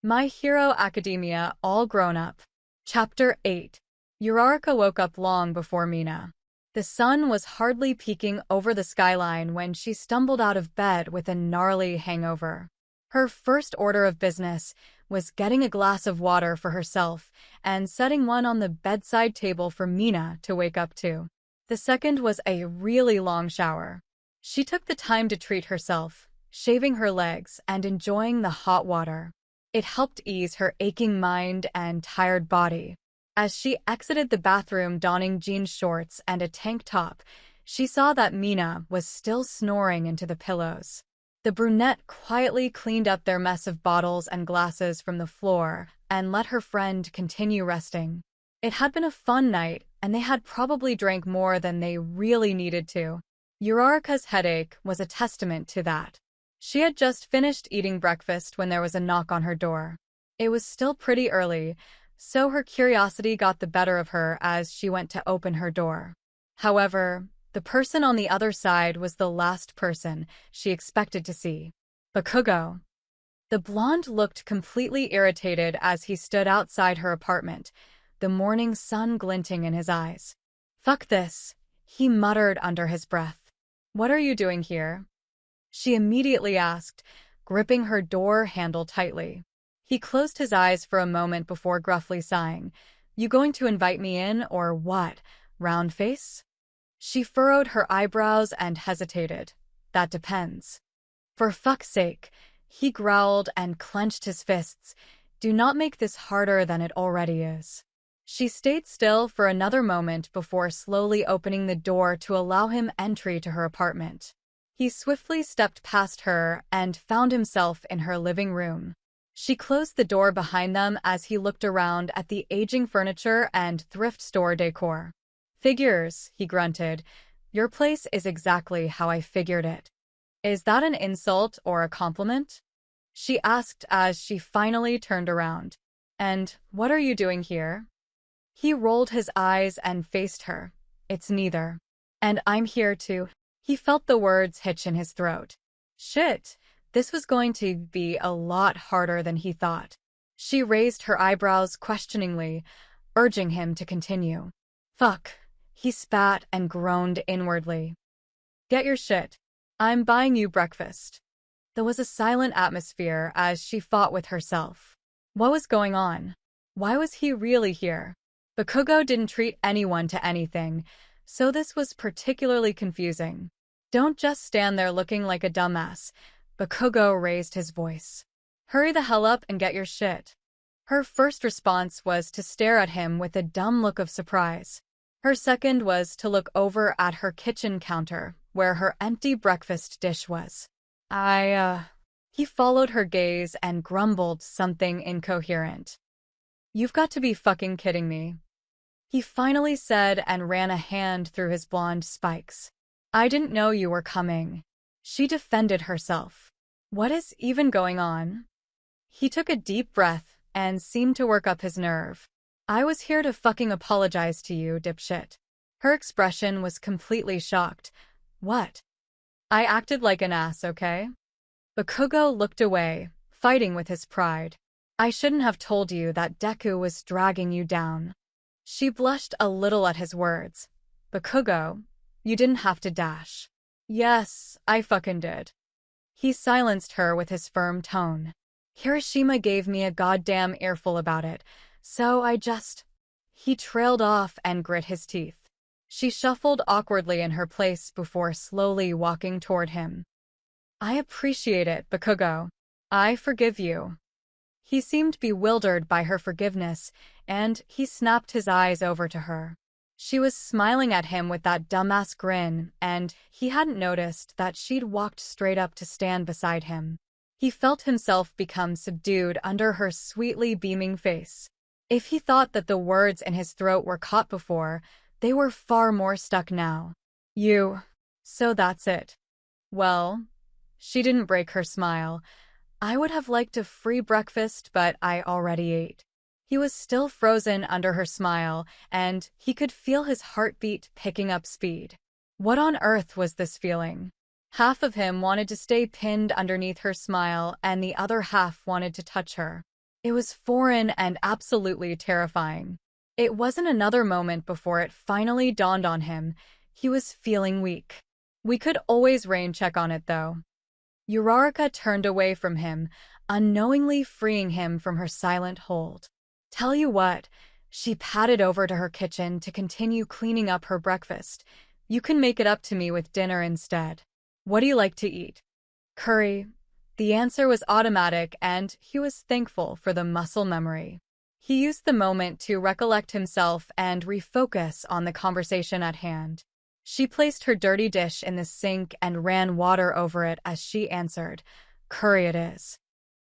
My Hero Academia All Grown Up. Chapter 8. Uraraka woke up long before Mina. The sun was hardly peeking over the skyline when she stumbled out of bed with a gnarly hangover. Her first order of business was getting a glass of water for herself and setting one on the bedside table for Mina to wake up to. The second was a really long shower. She took the time to treat herself, shaving her legs and enjoying the hot water. It helped ease her aching mind and tired body. As she exited the bathroom donning jean shorts and a tank top, she saw that Mina was still snoring into the pillows. The brunette quietly cleaned up their mess of bottles and glasses from the floor and let her friend continue resting. It had been a fun night, and they had probably drank more than they really needed to. Uraraka's headache was a testament to that. She had just finished eating breakfast when there was a knock on her door. It was still pretty early, so her curiosity got the better of her as she went to open her door. However, the person on the other side was the last person she expected to see. Bakugou. The blonde looked completely irritated as he stood outside her apartment, the morning sun glinting in his eyes. "Fuck this," he muttered under his breath. "What are you doing here?" she immediately asked, gripping her door handle tightly. He closed his eyes for a moment before gruffly sighing. "You going to invite me in, or what, round face?" She furrowed her eyebrows and hesitated. "That depends." "For fuck's sake," he growled and clenched his fists. "Do not make this harder than it already is." She stayed still for another moment before slowly opening the door to allow him entry to her apartment. He swiftly stepped past her and found himself in her living room. She closed the door behind them as he looked around at the aging furniture and thrift store decor. "Figures," he grunted. "Your place is exactly how I figured it." "Is that an insult or a compliment?" she asked as she finally turned around. "And what are you doing here?" He rolled his eyes and faced her. "It's neither. And I'm here to—" He felt the words hitch in his throat. Shit, this was going to be a lot harder than he thought. She raised her eyebrows questioningly, urging him to continue. "Fuck," he spat and groaned inwardly. "Get your shit. I'm buying you breakfast." There was a silent atmosphere as she fought with herself. What was going on? Why was he really here? Bakugou didn't treat anyone to anything, so this was particularly confusing. "Don't just stand there looking like a dumbass." Bakugou raised his voice. "Hurry the hell up and get your shit." Her first response was to stare at him with a dumb look of surprise. Her second was to look over at her kitchen counter, where her empty breakfast dish was. He followed her gaze and grumbled something incoherent. "You've got to be fucking kidding me," he finally said and ran a hand through his blonde spikes. "I didn't know you were coming." She defended herself. "What is even going on?" He took a deep breath and seemed to work up his nerve. "I was here to fucking apologize to you, dipshit." Her expression was completely shocked. "What?" "I acted like an ass, okay?" Bakugou looked away, fighting with his pride. "I shouldn't have told you that Deku was dragging you down." She blushed a little at his words. "Bakugou, you didn't have to dash." "Yes, I fucking did." He silenced her with his firm tone. "Hiroshima gave me a goddamn earful about it, so I just—" He trailed off and grit his teeth. She shuffled awkwardly in her place before slowly walking toward him. "I appreciate it, Bakugou. I forgive you." He seemed bewildered by her forgiveness, and he snapped his eyes over to her. She was smiling at him with that dumbass grin, and he hadn't noticed that she'd walked straight up to stand beside him. He felt himself become subdued under her sweetly beaming face. If he thought that the words in his throat were caught before, they were far more stuck now. "You. So that's it." "Well," she didn't break her smile. "I would have liked a free breakfast, but I already ate." He was still frozen under her smile, and he could feel his heartbeat picking up speed. What on earth was this feeling? Half of him wanted to stay pinned underneath her smile, and the other half wanted to touch her. It was foreign and absolutely terrifying. It wasn't another moment before it finally dawned on him. He was feeling weak. We could always rain check on it, though. Uraraka turned away from him, unknowingly freeing him from her silent hold. Tell you what, she padded over to her kitchen to continue cleaning up her breakfast. You can make it up to me with dinner instead. What do you like to eat? Curry. The answer was automatic, and he was thankful for the muscle memory. He used the moment to recollect himself and refocus on the conversation at hand. She placed her dirty dish in the sink and ran water over it as she answered, "Curry it is."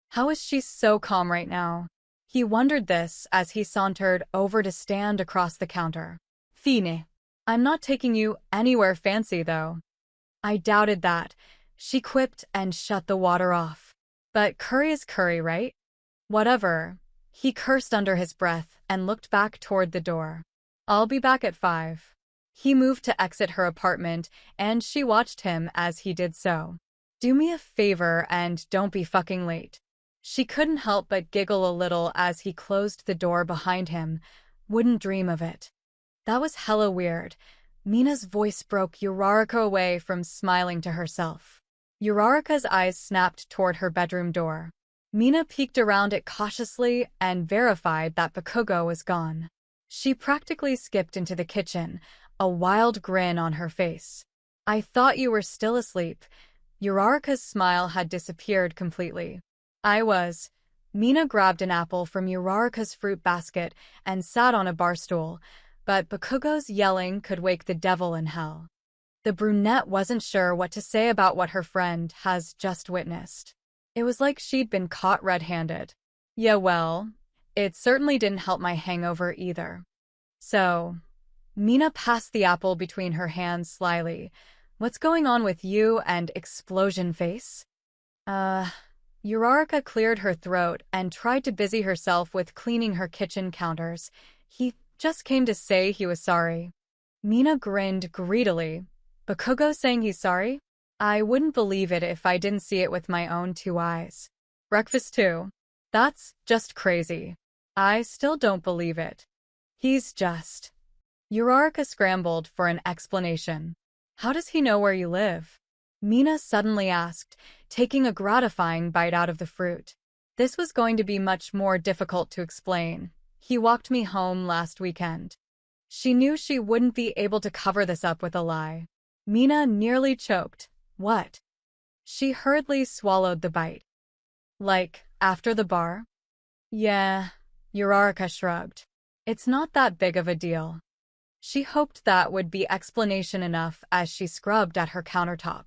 How is she so calm right now? He wondered this as he sauntered over to stand across the counter. Fine. I'm not taking you anywhere fancy, though. I doubted that. She quipped and shut the water off. But curry is curry, right? Whatever. He cursed under his breath and looked back toward the door. I'll be back at 5. He moved to exit her apartment, and she watched him as he did so. Do me a favor and don't be fucking late. She couldn't help but giggle a little as he closed the door behind him. Wouldn't dream of it. That was hella weird. Mina's voice broke Uraraka away from smiling to herself. Uraraka's eyes snapped toward her bedroom door. Mina peeked around it cautiously and verified that bakugou was gone. She practically skipped into the kitchen, a wild grin on her face. I thought you were still asleep. Uraraka's smile had disappeared completely. I was. Mina grabbed an apple from Uraraka's fruit basket and sat on a bar stool, but bakugou's yelling could wake the devil in hell. The brunette wasn't sure what to say about what her friend has just witnessed. It was like she'd been caught red-handed. Yeah, well, it certainly didn't help my hangover either. So, Mina passed the apple between her hands slyly. What's going on with you and explosion face? Uraraka cleared her throat and tried to busy herself with cleaning her kitchen counters. He just came to say he was sorry. Mina grinned greedily. Bakugou saying he's sorry? I wouldn't believe it if I didn't see it with my own 2 eyes. Breakfast too? That's just crazy. I still don't believe it. He's just... Uraraka scrambled for an explanation. How does he know where you live? Mina suddenly asked, taking a gratifying bite out of the fruit. This was going to be much more difficult to explain. He walked me home last weekend. She knew she wouldn't be able to cover this up with a lie. Mina nearly choked. What? She hurriedly swallowed the bite. Like, after the bar? Yeah, Uraraka shrugged. It's not that big of a deal. She hoped that would be explanation enough as she scrubbed at her countertop.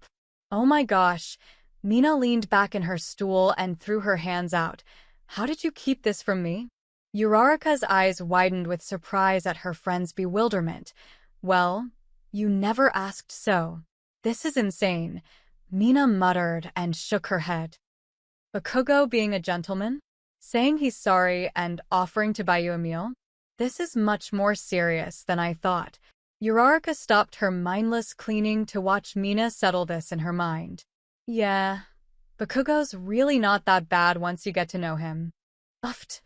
Oh my gosh, Mina leaned back in her stool and threw her hands out. How did you keep this from me? Uraraka's eyes widened with surprise at her friend's bewilderment. Well, you never asked so. This is insane, Mina muttered and shook her head. Bakugou being a gentleman? Saying he's sorry and offering to buy you a meal? This is much more serious than I thought. Uraraka stopped her mindless cleaning to watch Mina settle this in her mind. Yeah, Bakugou's really not that bad once you get to know him. Uffed.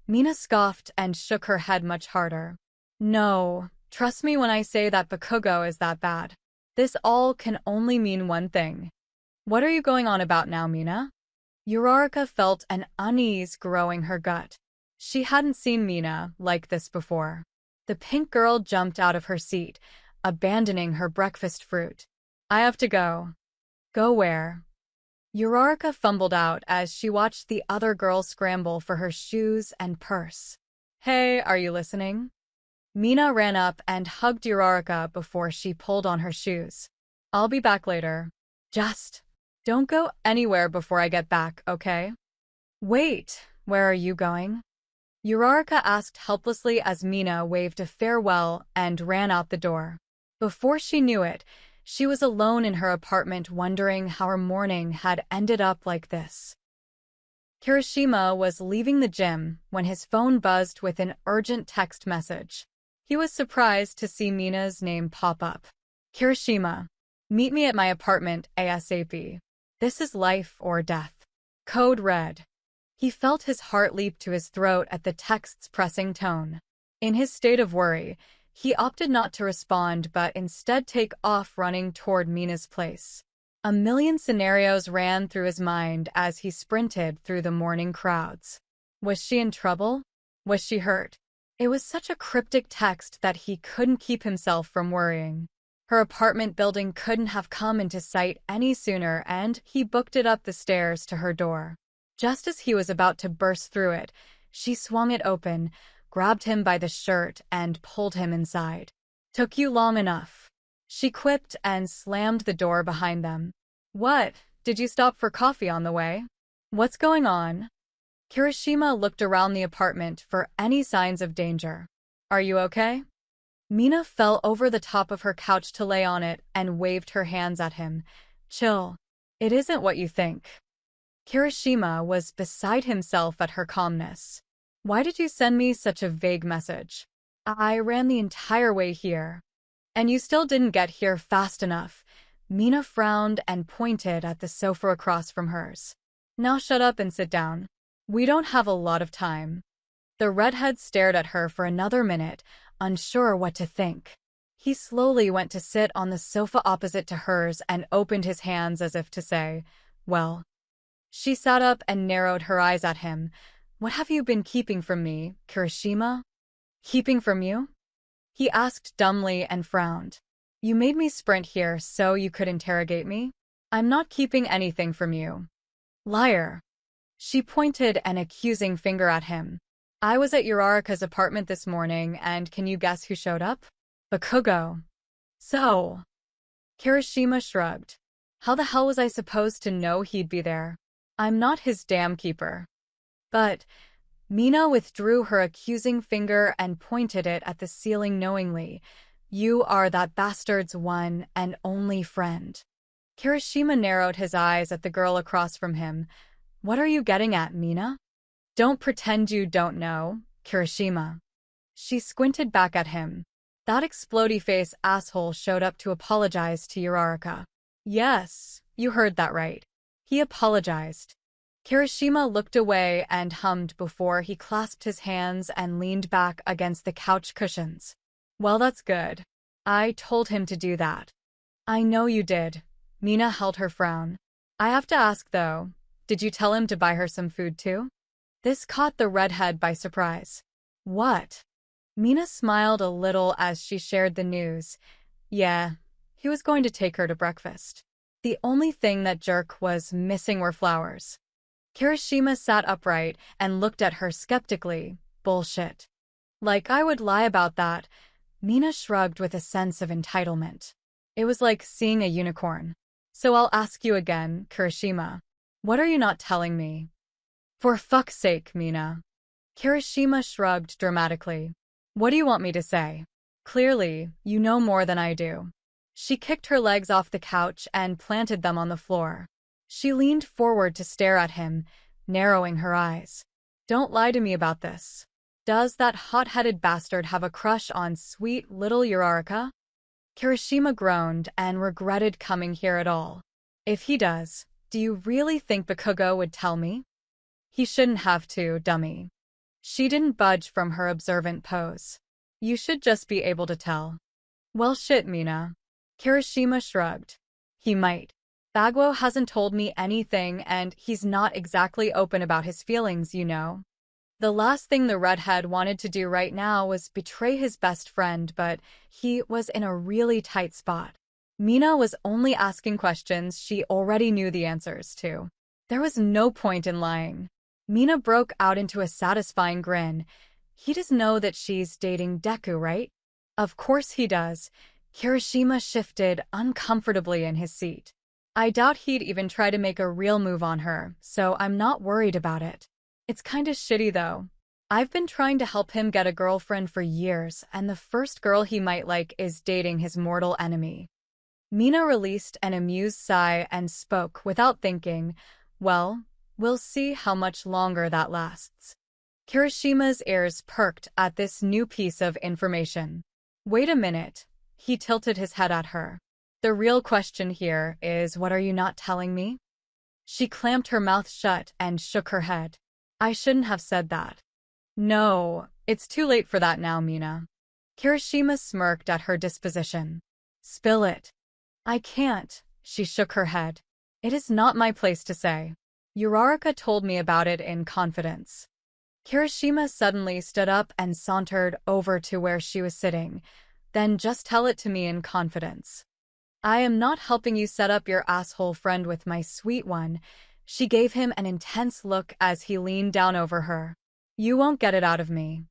Mina scoffed and shook her head much harder. No, trust me when I say that bakugou is that bad. This all can only mean one thing. What are you going on about now, Mina? Uraraka felt an unease growing her gut. She hadn't seen Mina like this before. The pink girl jumped out of her seat, abandoning her breakfast fruit. I have to go. Go where? Uraraka fumbled out as she watched the other girl scramble for her shoes and purse. Hey, are you listening? Mina ran up and hugged Uraraka before she pulled on her shoes. I'll be back later. Just don't go anywhere before I get back, okay? Wait, where are you going? Uraraka asked helplessly as Mina waved a farewell and ran out the door. Before she knew it, she was alone in her apartment wondering how her morning had ended up like this. Kirishima was leaving the gym when his phone buzzed with an urgent text message. He was surprised to see Mina's name pop up. Kirishima, meet me at my apartment ASAP. This is life or death. Code red. He felt his heart leap to his throat at the text's pressing tone. In his state of worry, he opted not to respond but instead take off running toward Mina's place. A million scenarios ran through his mind as he sprinted through the morning crowds. Was she in trouble? Was she hurt? It was such a cryptic text that he couldn't keep himself from worrying. Her apartment building couldn't have come into sight any sooner, and he booked it up the stairs to her door. Just as he was about to burst through it, she swung it open, grabbed him by the shirt, and pulled him inside. "Took you long enough," she quipped and slammed the door behind them. "What? Did you stop for coffee on the way? What's going on?" Kirishima looked around the apartment for any signs of danger. "Are you okay?" Mina fell over the top of her couch to lay on it and waved her hands at him. "Chill. It isn't what you think." Kirishima was beside himself at her calmness. "Why did you send me such a vague message? I ran the entire way here. And you still didn't get here fast enough." Mina frowned and pointed at the sofa across from hers. "Now shut up and sit down. We don't have a lot of time." The redhead stared at her for another minute, unsure what to think. He slowly went to sit on the sofa opposite to hers and opened his hands as if to say, "Well." She sat up and narrowed her eyes at him. "What have you been keeping from me, Kirishima?" "Keeping from you?" he asked dumbly and frowned. "You made me sprint here so you could interrogate me? I'm not keeping anything from you." "Liar." She pointed an accusing finger at him. "I was at Uraraka's apartment this morning, and can you guess who showed up? Bakugou." "So?" Kirishima shrugged. "How the hell was I supposed to know he'd be there? I'm not his dam keeper." "But..." Mina withdrew her accusing finger and pointed it at the ceiling knowingly. "You are that bastard's one and only friend." Kirishima narrowed his eyes at the girl across from him. "What are you getting at, Mina? Don't pretend you don't know, Kirishima." She squinted back at him. "That explodey-face asshole showed up to apologize to Uraraka." "Yes, you heard that right. He apologized." Kirishima looked away and hummed before he clasped his hands and leaned back against the couch cushions. "Well, that's good. I told him to do that." "I know you did." Mina held her frown. "I have to ask, though, did you tell him to buy her some food, too?" This caught the redhead by surprise. "What?" Mina smiled a little as she shared the news. "Yeah, he was going to take her to breakfast. The only thing that jerk was missing were flowers." Kirishima sat upright and looked at her skeptically. "Bullshit. Like I would lie about that." Mina shrugged with a sense of entitlement. "It was like seeing a unicorn. So I'll ask you again, Kirishima. What are you not telling me?" "For fuck's sake, Mina." Kirishima shrugged dramatically. "What do you want me to say? Clearly, you know more than I do." She kicked her legs off the couch and planted them on the floor. She leaned forward to stare at him, narrowing her eyes. "Don't lie to me about this. Does that hot-headed bastard have a crush on sweet little Uraraka?" Kirishima groaned and regretted coming here at all. "If he does, do you really think Bakugou would tell me?" "He shouldn't have to, dummy." She didn't budge from her observant pose. "You should just be able to tell." "Well, shit, Mina." Kirishima shrugged. "He might. Bagwo hasn't told me anything, and he's not exactly open about his feelings, you know." The last thing the redhead wanted to do right now was betray his best friend, but he was in a really tight spot. Mina was only asking questions she already knew the answers to. There was no point in lying. Mina broke out into a satisfying grin. "He does know that she's dating Deku, right?" "Of course he does." Kirishima shifted uncomfortably in his seat. "I doubt he'd even try to make a real move on her, so I'm not worried about it. It's kinda shitty, though. I've been trying to help him get a girlfriend for years, and the first girl he might like is dating his mortal enemy." Mina released an amused sigh and spoke without thinking. "Well, we'll see how much longer that lasts." Kirishima's ears perked at this new piece of information. "Wait a minute." He tilted his head at her. "The real question here is, what are you not telling me?" She clamped her mouth shut and shook her head. I shouldn't have said that. No, it's too late for that now, Mina. Kirishima smirked at her disposition. Spill it. I can't, she shook her head. It is not my place to say. Uraraka told me about it in confidence. Kirishima suddenly stood up and sauntered over to where she was sitting. Then just tell it to me in confidence. I am not helping you set up your asshole friend with my sweet one. She gave him an intense look as he leaned down over her. You won't get it out of me.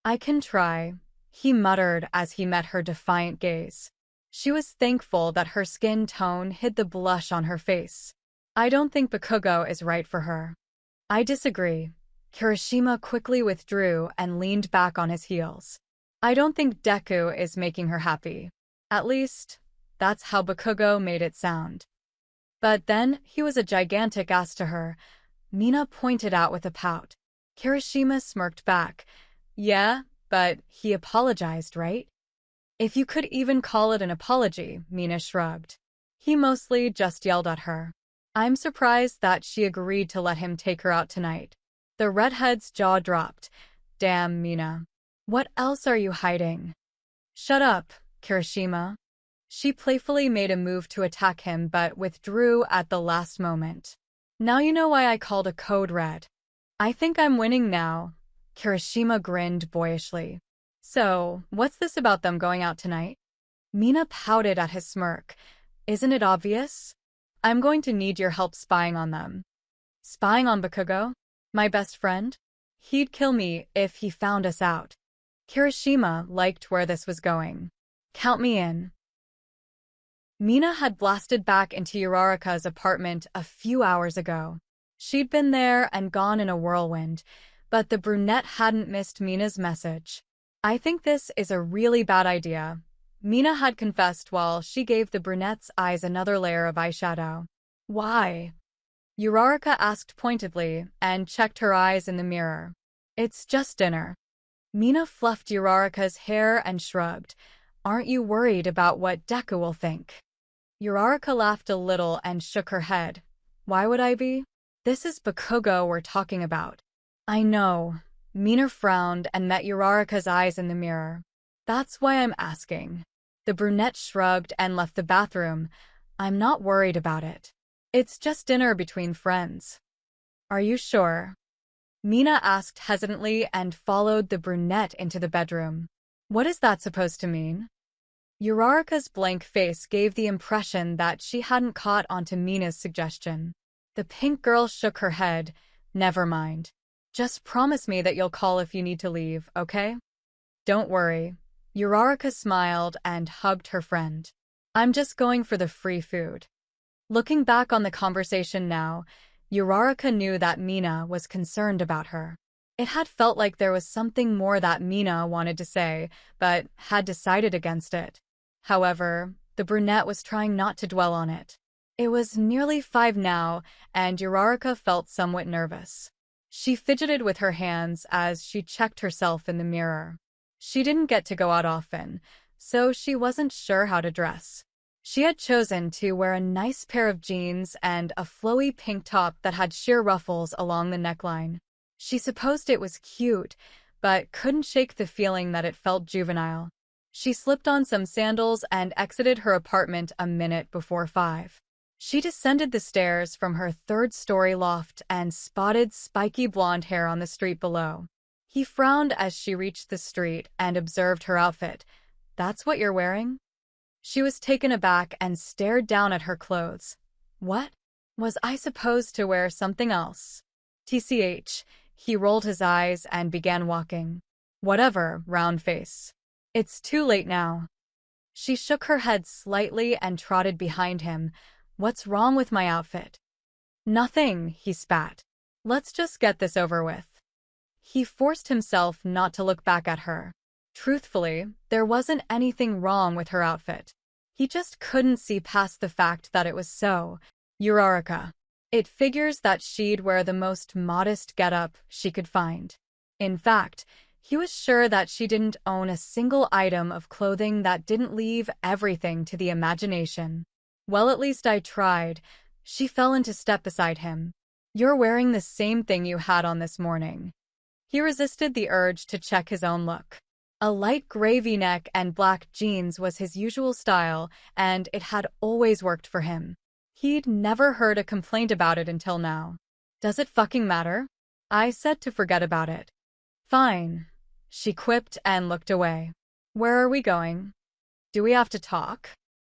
I can try, he muttered as he met her defiant gaze. She was thankful that her skin tone hid the blush on her face. I don't think bakugou is right for her. I disagree. Kirishima quickly withdrew and leaned back on his heels. I don't think Deku is making her happy. At least, that's how bakugou made it sound. But then, he was a gigantic ass to her, Mina pointed out with a pout. Kirishima smirked back. Yeah, but he apologized, right? If you could even call it an apology, Mina shrugged. He mostly just yelled at her. I'm surprised that she agreed to let him take her out tonight. The redhead's jaw dropped. Damn, Mina. What else are you hiding? Shut up, Kirishima. She playfully made a move to attack him but withdrew at the last moment. Now you know why I called a code red. I think I'm winning now. Kirishima grinned boyishly. So, what's this about them going out tonight? Mina pouted at his smirk. Isn't it obvious? I'm going to need your help spying on them. Spying on bakugou? My best friend? He'd kill me if he found us out. Kirishima liked where this was going. Count me in. Mina had blasted back into Uraraka's apartment a few hours ago. She'd been there and gone in a whirlwind, but the brunette hadn't missed Mina's message. I think this is a really bad idea, Mina had confessed while she gave the brunette's eyes another layer of eyeshadow. Why? Uraraka asked pointedly and checked her eyes in the mirror. It's just dinner. Mina fluffed Uraraka's hair and shrugged. Aren't you worried about what Deku will think? Uraraka laughed a little and shook her head. Why would I be? This is bakugou we're talking about. I know. Mina frowned and met Uraraka's eyes in the mirror. That's why I'm asking. The brunette shrugged and left the bathroom. I'm not worried about it. It's just dinner between friends. Are you sure? Mina asked hesitantly and followed the brunette into the bedroom. What is that supposed to mean? Uraraka's blank face gave the impression that she hadn't caught onto Mina's suggestion. The pink girl shook her head. Never mind. Just promise me that you'll call if you need to leave, okay? Don't worry. Uraraka smiled and hugged her friend. I'm just going for the free food. Looking back on the conversation now, Uraraka knew that Mina was concerned about her. It had felt like there was something more that Mina wanted to say, but had decided against it. However, the brunette was trying not to dwell on it. It was nearly 5 now, and Uraraka felt somewhat nervous. She fidgeted with her hands as she checked herself in the mirror. She didn't get to go out often, so she wasn't sure how to dress. She had chosen to wear a nice pair of jeans and a flowy pink top that had sheer ruffles along the neckline. She supposed it was cute, but couldn't shake the feeling that it felt juvenile. She slipped on some sandals and exited her apartment a minute before 5. She descended the stairs from her 3rd-story loft and spotted spiky blonde hair on the street below. He frowned as she reached the street and observed her outfit. That's what you're wearing? She was taken aback and stared down at her clothes. What? Was I supposed to wear something else? TCH, he rolled his eyes and began walking. Whatever, round face. It's too late now. She shook her head slightly and trotted behind him. What's wrong with my outfit? Nothing, he spat. Let's just get this over with. He forced himself not to look back at her. Truthfully, there wasn't anything wrong with her outfit. He just couldn't see past the fact that it was so. Uraraka. It figures that she'd wear the most modest getup she could find. In fact, he was sure that she didn't own a single item of clothing that didn't leave everything to the imagination. Well, at least I tried. She fell into step beside him. You're wearing the same thing you had on this morning. He resisted the urge to check his own look. A light gray V-neck and black jeans was his usual style, and it had always worked for him. He'd never heard a complaint about it until now. Does it fucking matter? I said to forget about it. Fine, she quipped and looked away. Where are we going? Do we have to talk?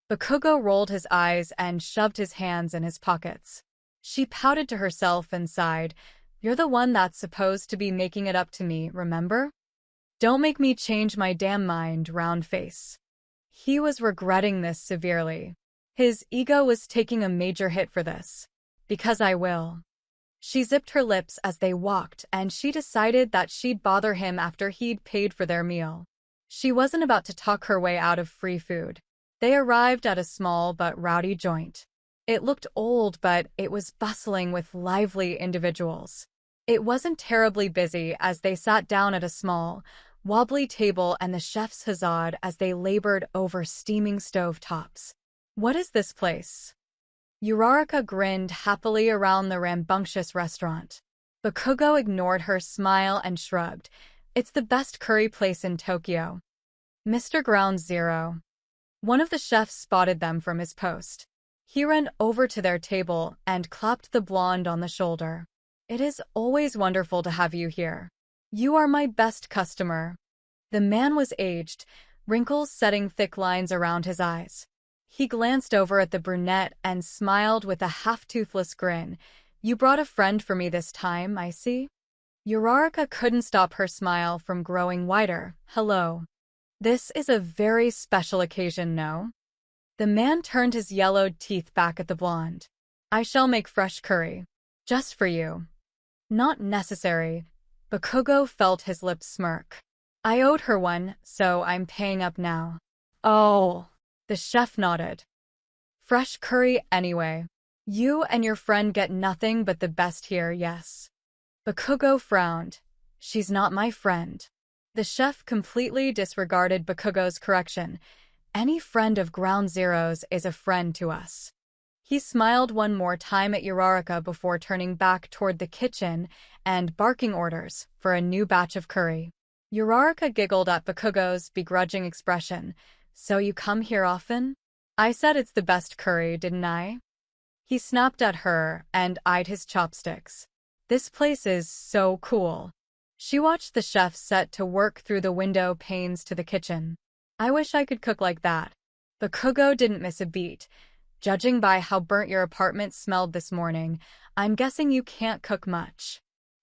Bakugou rolled his eyes and shoved his hands in his pockets. She pouted to herself and sighed. You're the one that's supposed to be making it up to me, remember? Don't make me change my damn mind, round face. He was regretting this severely. His ego was taking a major hit for this. Because I will. She zipped her lips as they walked, and she decided that she'd bother him after he'd paid for their meal. She wasn't about to talk her way out of free food. They arrived at a small but rowdy joint. It looked old, but it was bustling with lively individuals. It wasn't terribly busy as they sat down at a small, wobbly table, and the chefs huzzaed as they labored over steaming stove tops. What is this place? Uraraka grinned happily around the rambunctious restaurant. Bakugou ignored her smile and shrugged. It's the best curry place in Tokyo. Mr. Ground Zero. One of the chefs spotted them from his post. He ran over to their table and clapped the blonde on the shoulder. It is always wonderful to have you here. You are my best customer. The man was aged, wrinkles setting thick lines around his eyes. He glanced over at the brunette and smiled with a half-toothless grin. You brought a friend for me this time, I see. Uraraka couldn't stop her smile from growing wider. Hello. This is a very special occasion, no? The man turned his yellowed teeth back at the blonde. I shall make fresh curry. Just for you. Not necessary. Bakugou felt his lips smirk. I owed her one, so I'm paying up now. Oh. The chef nodded. Fresh curry anyway. You and your friend get nothing but the best here, yes. Bakugou frowned. She's not my friend. The chef completely disregarded Bakugou's correction. Any friend of Ground Zero's is a friend to us. He smiled one more time at Uraraka before turning back toward the kitchen and barking orders for a new batch of curry. Uraraka giggled at Bakugou's begrudging expression. So you come here often? I said it's the best curry, didn't I? He snapped at her and eyed his chopsticks. This place is so cool. She watched the chef set to work through the window panes to the kitchen. I wish I could cook like that. Bakugou didn't miss a beat. Judging by how burnt your apartment smelled this morning, I'm guessing you can't cook much.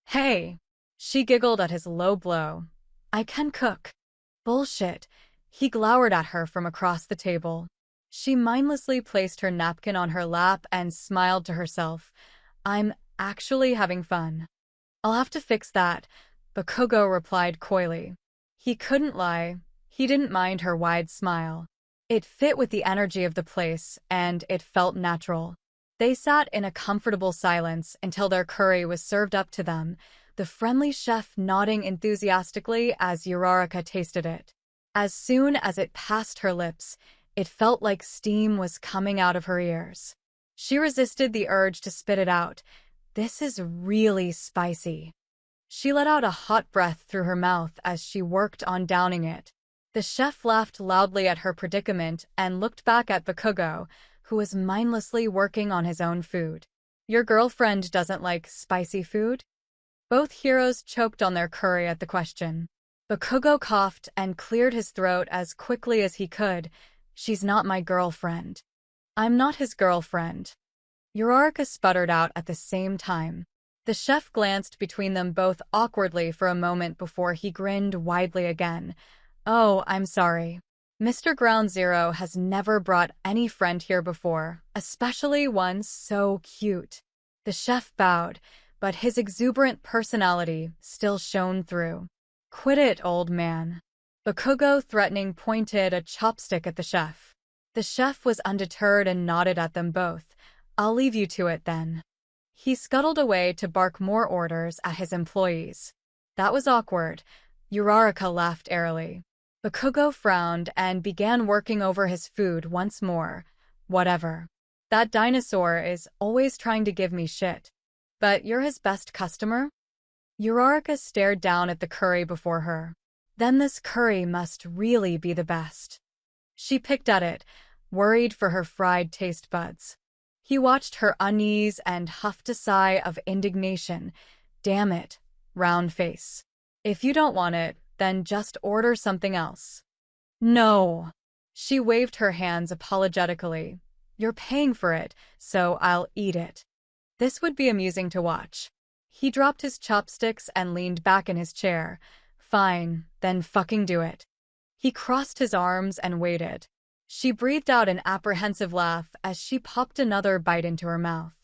Hey! She giggled at his low blow. I can cook. Bullshit. He glowered at her from across the table. She mindlessly placed her napkin on her lap and smiled to herself. I'm actually having fun. I'll have to fix that, Bakugou replied coyly. He couldn't lie. He didn't mind her wide smile. It fit with the energy of the place, and it felt natural. They sat in a comfortable silence until their curry was served up to them, the friendly chef nodding enthusiastically as Uraraka tasted it. As soon as it passed her lips, it felt like steam was coming out of her ears. She resisted the urge to spit it out. This is really spicy. She let out a hot breath through her mouth as she worked on downing it. The chef laughed loudly at her predicament and looked back at Bakugou, who was mindlessly working on his own food. Your girlfriend doesn't like spicy food? Both heroes choked on their curry at the question. Bakugou coughed and cleared his throat as quickly as he could. She's not my girlfriend. I'm not his girlfriend. Uraraka sputtered out at the same time. The chef glanced between them both awkwardly for a moment before he grinned widely again. Oh, I'm sorry. Mr. Ground Zero has never brought any friend here before, especially one so cute. The chef bowed, but his exuberant personality still shone through. Quit it, old man. Bakugou, threatening, pointed a chopstick at the chef. The chef was undeterred and nodded at them both. I'll leave you to it then. He scuttled away to bark more orders at his employees. That was awkward. Uraraka laughed airily. Bakugou frowned and began working over his food once more. Whatever. That dinosaur is always trying to give me shit. But you're his best customer? Uraraka stared down at the curry before her. Then this curry must really be the best. She picked at it, worried for her fried taste buds. He watched her unease and huffed a sigh of indignation. Damn it, round face. If you don't want it, then just order something else. No. She waved her hands apologetically. You're paying for it, so I'll eat it. This would be amusing to watch. He dropped his chopsticks and leaned back in his chair. Fine, then fucking do it. He crossed his arms and waited. She breathed out an apprehensive laugh as she popped another bite into her mouth.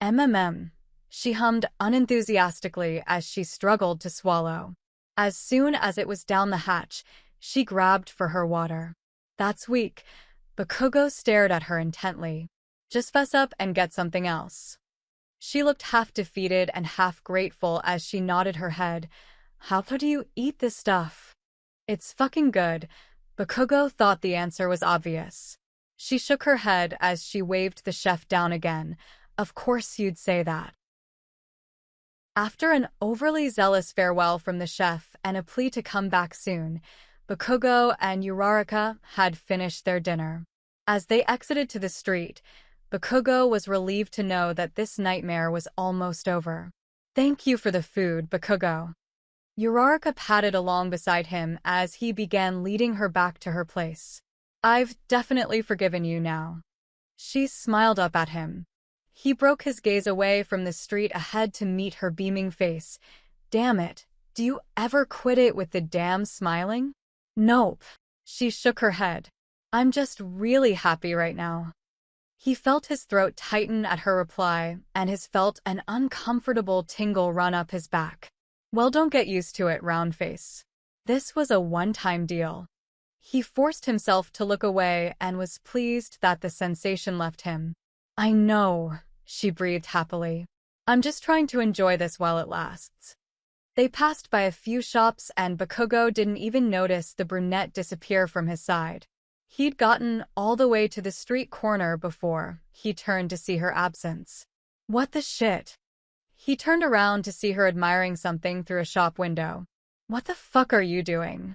MMM. She hummed unenthusiastically as she struggled to swallow. As soon as it was down the hatch, she grabbed for her water. That's weak. Bakugou stared at her intently. Just fess up and get something else. She looked half defeated and half grateful as she nodded her head. How do you eat this stuff? It's fucking good. Bakugou thought the answer was obvious. She shook her head as she waved the chef down again. Of course you'd say that. After an overly zealous farewell from the chef and a plea to come back soon, Bakugou and Uraraka had finished their dinner. As they exited to the street, Bakugou was relieved to know that this nightmare was almost over. Thank you for the food, Bakugou. Uraraka padded along beside him as he began leading her back to her place. I've definitely forgiven you now. She smiled up at him. He broke his gaze away from the street ahead to meet her beaming face. Damn it, do you ever quit it with the damn smiling? Nope. She shook her head. I'm just really happy right now. He felt his throat tighten at her reply, and felt an uncomfortable tingle run up his back. Well, don't get used to it, round face. This was a one-time deal. He forced himself to look away and was pleased that the sensation left him. I know, she breathed happily. I'm just trying to enjoy this while it lasts. They passed by a few shops and Bakugou didn't even notice the brunette disappear from his side. He'd gotten all the way to the street corner before he turned to see her absence. What the shit? He turned around to see her admiring something through a shop window. What the fuck are you doing?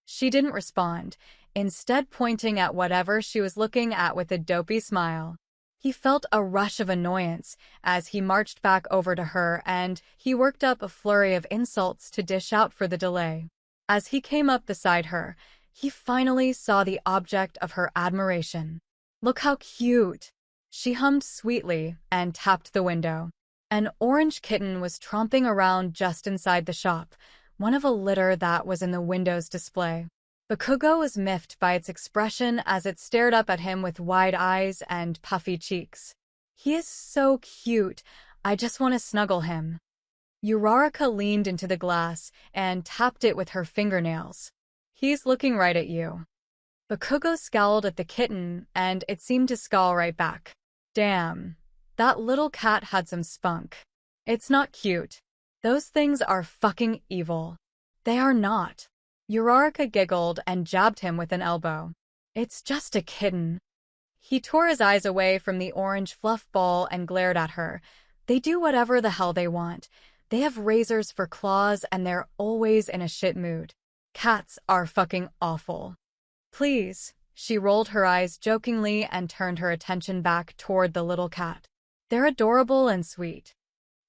She didn't respond, instead pointing at whatever she was looking at with a dopey smile. He felt a rush of annoyance as he marched back over to her and he worked up a flurry of insults to dish out for the delay. As he came up beside her, he finally saw the object of her admiration. Look how cute! She hummed sweetly and tapped the window. An orange kitten was tromping around just inside the shop, one of a litter that was in the window's display. Bakugou was miffed by its expression as it stared up at him with wide eyes and puffy cheeks. He is so cute, I just want to snuggle him. Uraraka leaned into the glass and tapped it with her fingernails. He's looking right at you. Bakugou scowled at the kitten and it seemed to scowl right back. Damn. That little cat had some spunk. It's not cute. Those things are fucking evil. They are not. Uraraka giggled and jabbed him with an elbow. It's just a kitten. He tore his eyes away from the orange fluff ball and glared at her. They do whatever the hell they want. They have razors for claws and they're always in a shit mood. Cats are fucking awful. Please, she rolled her eyes jokingly and turned her attention back toward the little cat. They're adorable and sweet.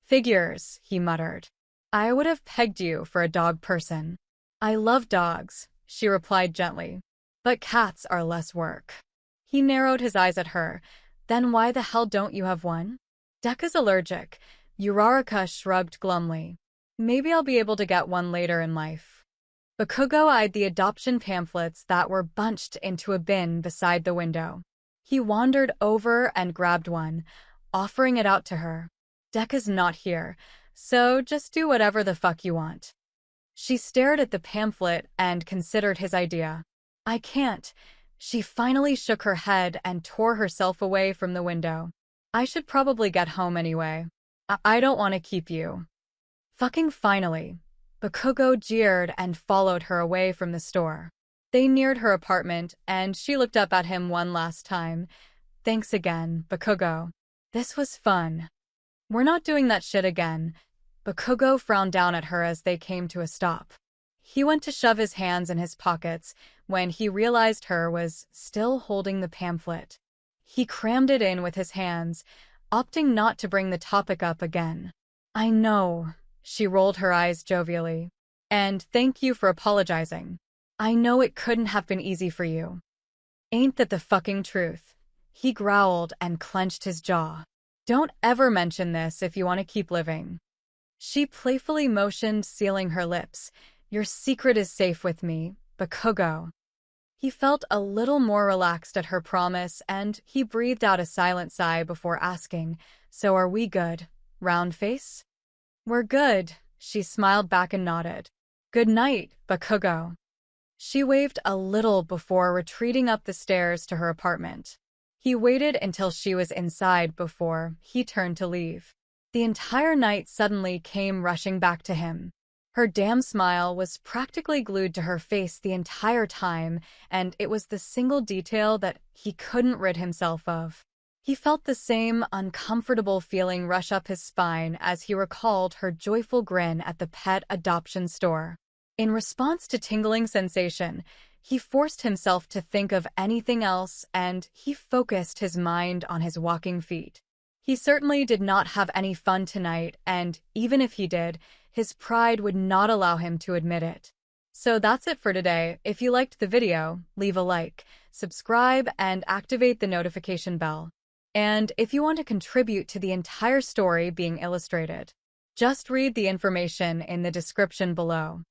Figures, he muttered. I would have pegged you for a dog person. I love dogs, she replied gently. But cats are less work. He narrowed his eyes at her. Then why the hell don't you have one? Dekka's allergic. Uraraka shrugged glumly. Maybe I'll be able to get one later in life. Bakugou eyed the adoption pamphlets that were bunched into a bin beside the window. He wandered over and grabbed one, offering it out to her. Dekka's not here, so just do whatever the fuck you want. She stared at the pamphlet and considered his idea. I can't. She finally shook her head and tore herself away from the window. I should probably get home anyway. I don't want to keep you. Fucking finally. Bakugou jeered and followed her away from the store. They neared her apartment and she looked up at him one last time. Thanks again, Bakugou. This was fun. We're not doing that shit again. Bakugou frowned down at her as they came to a stop. He went to shove his hands in his pockets when he realized her was still holding the pamphlet. He crammed it in with his hands, opting not to bring the topic up again. I know, she rolled her eyes jovially. And thank you for apologizing. I know it couldn't have been easy for you. Ain't that the fucking truth? He growled and clenched his jaw. Don't ever mention this if you want to keep living. She playfully motioned, sealing her lips. Your secret is safe with me, Bakugou. He felt a little more relaxed at her promise, and he breathed out a silent sigh before asking, So are we good, round face? We're good, she smiled back and nodded. Good night, Bakugou. She waved a little before retreating up the stairs to her apartment. He waited until she was inside before he turned to leave. The entire night suddenly came rushing back to him. Her damn smile was practically glued to her face the entire time, and it was the single detail that he couldn't rid himself of. He felt the same uncomfortable feeling rush up his spine as he recalled her joyful grin at the pet adoption store. In response to tingling sensation, he forced himself to think of anything else, and he focused his mind on his walking feet. He certainly did not have any fun tonight, and even if he did, his pride would not allow him to admit it. So that's it for today. If you liked the video, leave a like, subscribe, and activate the notification bell. And if you want to contribute to the entire story being illustrated, just read the information in the description below.